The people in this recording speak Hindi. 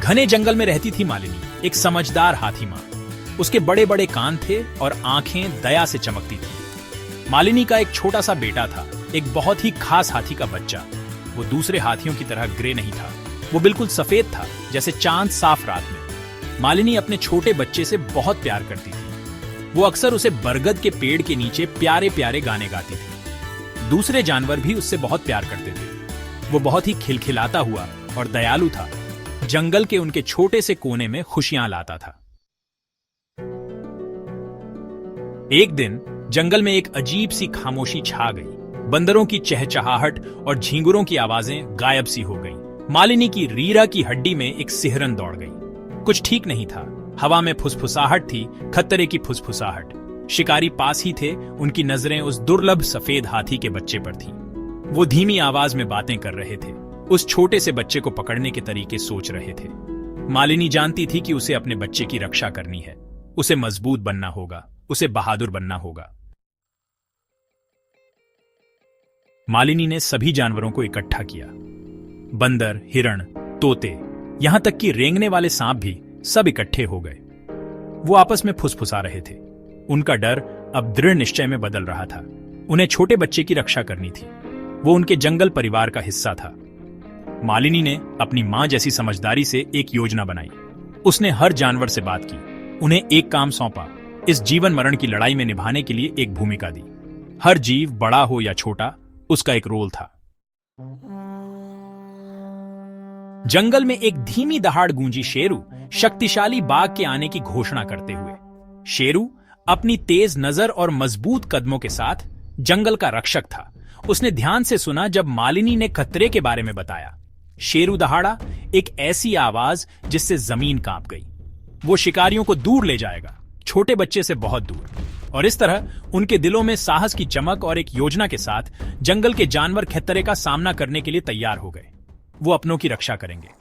घने जंगल में रहती थी मालिनी, एक समझदार हाथी माँ। उसके बड़े बड़े कान थे और आंखें दया से चमकती थी। मालिनी का एक छोटा सा बेटा था, एक बहुत ही खास हाथी का बच्चा। वो दूसरे हाथियों की तरह ग्रे नहीं था, वो बिल्कुल सफेद था, जैसे चांद साफ रात में। मालिनी अपने छोटे बच्चे से बहुत प्यार करती थी। वो अक्सर उसे बरगद के पेड़ के नीचे प्यारे प्यारे गाने गाती थी। दूसरे जानवर भी उससे बहुत प्यार करते थे। वो बहुत ही खिलखिलाता हुआ और दयालु था, जंगल के उनके छोटे से कोने में खुशियां लाता था। एक दिन जंगल में एक अजीब सी खामोशी छा गई। बंदरों की चहचहाहट और झींगुरों की आवाजें गायब सी हो गईं। मालिनी की रीढ़ की हड्डी में एक सिहरन दौड़ गई। कुछ ठीक नहीं था। हवा में फुसफुसाहट थी, खतरे की फुसफुसाहट। शिकारी पास ही थे, उनकी नजरें उस दुर्लभ सफेद हाथी के बच्चे पर थीं। वो धीमी आवाज में बातें कर रहे थे, उस छोटे से बच्चे को पकड़ने के तरीके सोच रहे थे। मालिनी जानती थी कि उसे अपने बच्चे की रक्षा करनी है। उसे मजबूत बनना होगा, उसे बहादुर बनना होगा। मालिनी ने सभी जानवरों को इकट्ठा किया। बंदर, हिरण, तोते, यहां तक कि रेंगने वाले सांप भी सब इकट्ठे हो गए। वो आपस में फुसफुसा रहे थे। उनका डर अब दृढ़ निश्चय में बदल रहा था। उन्हें छोटे बच्चे की रक्षा करनी थी। वो उनके जंगल परिवार का हिस्सा था। मालिनी ने अपनी मां जैसी समझदारी से एक योजना बनाई। उसने हर जानवर से बात की, उन्हें एक काम सौंपा, इस जीवन मरण की लड़ाई में निभाने के लिए एक भूमिका दी। हर जीव, बड़ा हो या छोटा, उसका एक रोल था। जंगल में एक धीमी दहाड़ गूंजी शेरू शक्तिशाली बाघ के आने की घोषणा करते हुए। शेरू अपनी तेज नजर और मजबूत कदमों के साथ जंगल का रक्षक था। उसने ध्यान से सुना जब मालिनी ने खतरे के बारे में बताया। शेरू दहाड़ा, एक ऐसी आवाज जिससे जमीन कांप गई। वो शिकारियों को दूर ले जाएगा, छोटे बच्चे से बहुत दूर। और इस तरह उनके दिलों में साहस की चमक और एक योजना के साथ जंगल के जानवर खतरे का सामना करने के लिए तैयार हो गए। वो अपनों की रक्षा करेंगे।